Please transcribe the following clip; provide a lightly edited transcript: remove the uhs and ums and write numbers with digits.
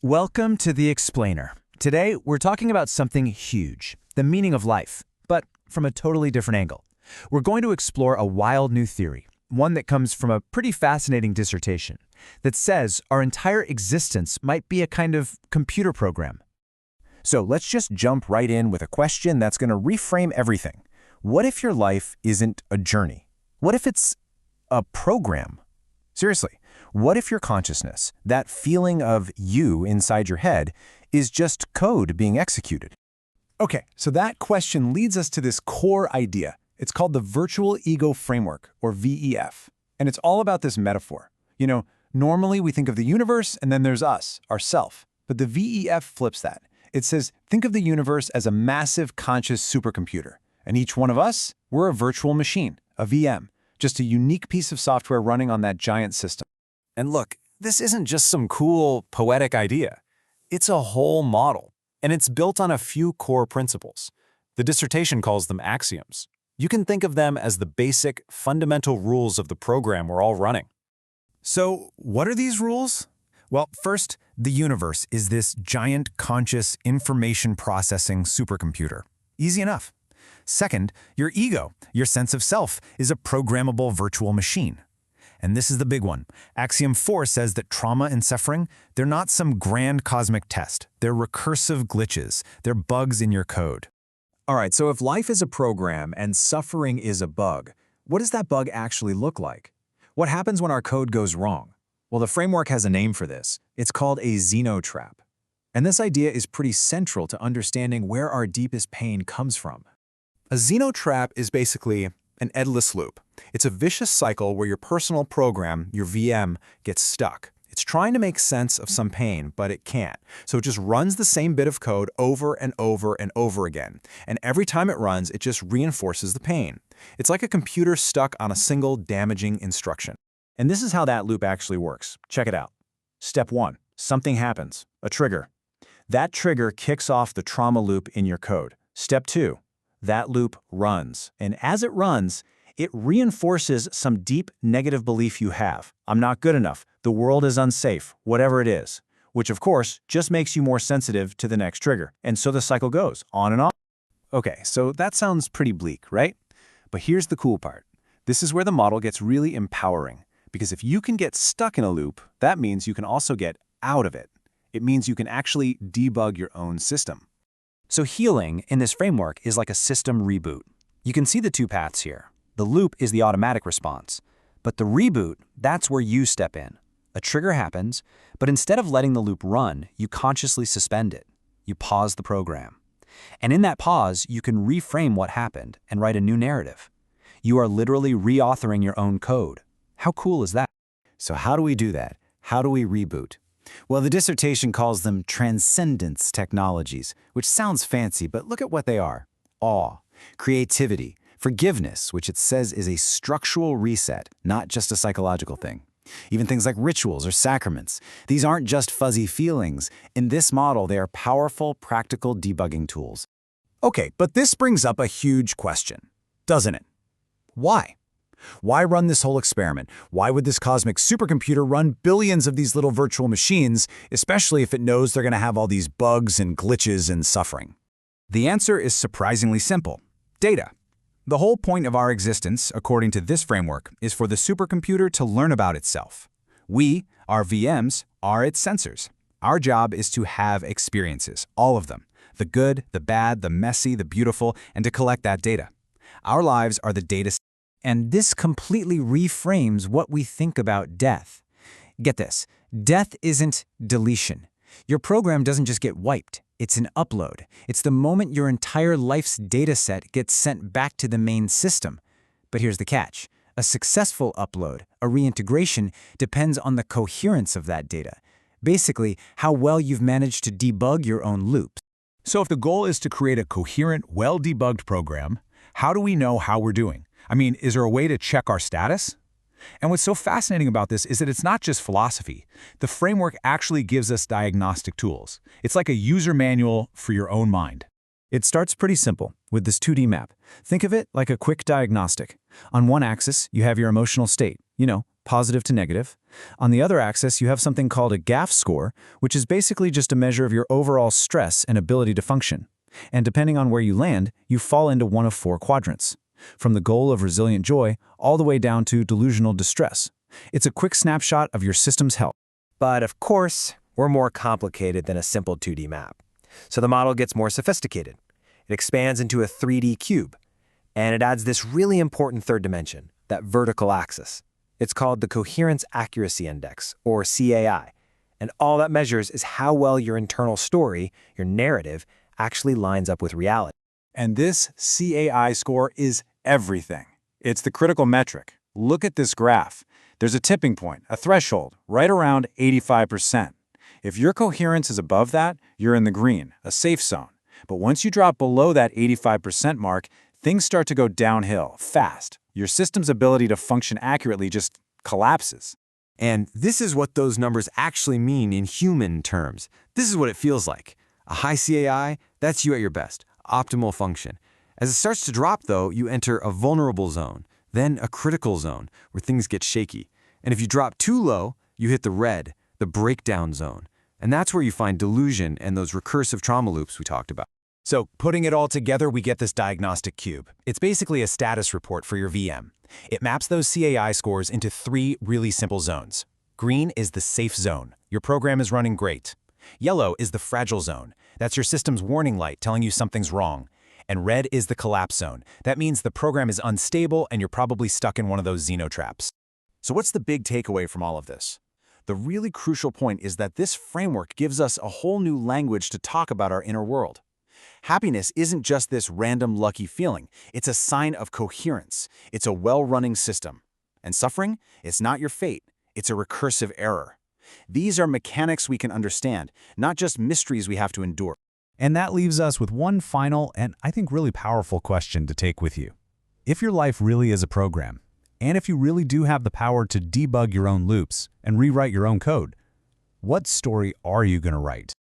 Welcome to The Explainer. Today, we're talking about something huge, the meaning of life, but from a totally different angle. We're going to explore a wild new theory, one that comes from a pretty fascinating dissertation, that says our entire existence might be a kind of computer program. So let's just jump right in with a question that's going to reframe everything. What if your life isn't a journey? What if it's a program? Seriously, what if your consciousness, that feeling of you inside your head, is just code being executed? Okay, so that question leads us to this core idea. It's called the Virtual Ego Framework, or VEF. And it's all about this metaphor. Normally we think of the universe and then there's us, ourself. But the VEF flips that. It says, think of the universe as a massive conscious supercomputer. And each one of us, we're a virtual machine, a VM, just a unique piece of software running on that giant system. And look, this isn't just some cool, poetic idea. It's a whole model, and it's built on a few core principles. The dissertation calls them axioms. You can think of them as the basic, fundamental rules of the program we're all running. So, what are these rules? Well, first, the universe is this giant, conscious, information processing supercomputer. Easy enough. Second, your ego, your sense of self, is a programmable virtual machine. And this is the big one. Axiom 4 says that trauma and suffering, they're not some grand cosmic test. They're recursive glitches. They're bugs in your code. All right, so if life is a program and suffering is a bug, what does that bug actually look like? What happens when our code goes wrong? Well, the framework has a name for this. It's called a Zenotrap. And this idea is pretty central to understanding where our deepest pain comes from. A Zenotrap is basically an endless loop. It's a vicious cycle where your personal program, your VM, gets stuck. It's trying to make sense of some pain, but it can't. So it just runs the same bit of code over and over and over again. And every time it runs, it just reinforces the pain. It's like a computer stuck on a single damaging instruction. And this is how that loop actually works. Check it out. Step 1. Something happens. A trigger. That trigger kicks off the trauma loop in your code. Step 2. That loop runs. And as it runs, it reinforces some deep negative belief you have. I'm not good enough. The world is unsafe, whatever it is. Which, of course, just makes you more sensitive to the next trigger. And so the cycle goes on and on. Okay, so that sounds pretty bleak, right? But here's the cool part. This is where the model gets really empowering. Because if you can get stuck in a loop, that means you can also get out of it. It means you can actually debug your own system. So healing in this framework is like a system reboot. You can see the two paths here. The loop is the automatic response, but the reboot, that's where you step in. A trigger happens, but instead of letting the loop run, you consciously suspend it. You pause the program. And in that pause, you can reframe what happened and write a new narrative. You are literally reauthoring your own code. How cool is that? So how do we do that? How do we reboot? Well, the dissertation calls them Transcendence technologies, which sounds fancy, but look at what they are. Awe, creativity, forgiveness, which it says is a structural reset, not just a psychological thing. Even things like rituals or sacraments. These aren't just fuzzy feelings. In this model, they are powerful, practical debugging tools. Okay, but this brings up a huge question, doesn't it? Why? Why run this whole experiment? Why would this cosmic supercomputer run billions of these little virtual machines, especially if it knows they're going to have all these bugs and glitches and suffering? The answer is surprisingly simple. Data. The whole point of our existence, according to this framework, is for the supercomputer to learn about itself. We, our VMs, are its sensors. Our job is to have experiences, all of them, the good, the bad, the messy, the beautiful, and to collect that data. Our lives are the data. And this completely reframes what we think about death. Get this, death isn't deletion. Your program doesn't just get wiped, it's an upload. It's the moment your entire life's data set gets sent back to the main system. But here's the catch. A successful upload, a reintegration, depends on the coherence of that data. Basically, how well you've managed to debug your own loops. So if the goal is to create a coherent, well-debugged program, how do we know how we're doing? I mean, is there a way to check our status? And what's so fascinating about this is that it's not just philosophy. The framework actually gives us diagnostic tools. It's like a user manual for your own mind. It starts pretty simple with this 2D map. Think of it like a quick diagnostic. On one axis, you have your emotional state, positive to negative. On the other axis, you have something called a GAF score, which is basically just a measure of your overall stress and ability to function. And depending on where you land, you fall into one of 4 quadrants, from the goal of resilient joy all the way down to delusional distress. It's a quick snapshot of your system's health. But of course, we're more complicated than a simple 2D map. So the model gets more sophisticated. It expands into a 3D cube, and it adds this really important third dimension, that vertical axis. It's called the Coherence Accuracy Index, or CAI, and all that measures is how well your internal story, your narrative, actually lines up with reality. And this CAI score is everything. It's the critical metric. Look at this graph. There's a tipping point, a threshold, right around 85%. If your coherence is above that, you're in the green, a safe zone. But once you drop below that 85% mark, things start to go downhill, fast. Your system's ability to function accurately just collapses. And this is what those numbers actually mean in human terms. This is what it feels like. A high CAI, that's you at your best, optimal function. As it starts to drop, though, you enter a vulnerable zone, then a critical zone, where things get shaky. And if you drop too low, you hit the red, the breakdown zone. And that's where you find delusion and those recursive trauma loops we talked about. So, putting it all together, we get this diagnostic cube. It's basically a status report for your VM. It maps those CAI scores into 3 really simple zones. Green is the safe zone. Your program is running great. Yellow is the fragile zone. That's your system's warning light telling you something's wrong. And red is the collapse zone. That means the program is unstable and you're probably stuck in one of those Zenotraps. So what's the big takeaway from all of this? The really crucial point is that this framework gives us a whole new language to talk about our inner world. Happiness isn't just this random lucky feeling. It's a sign of coherence. It's a well-running system. And suffering? It's not your fate. It's a recursive error. These are mechanics we can understand, not just mysteries we have to endure. And that leaves us with one final and I think really powerful question to take with you. If your life really is a program, and if you really do have the power to debug your own loops and rewrite your own code, what story are you going to write?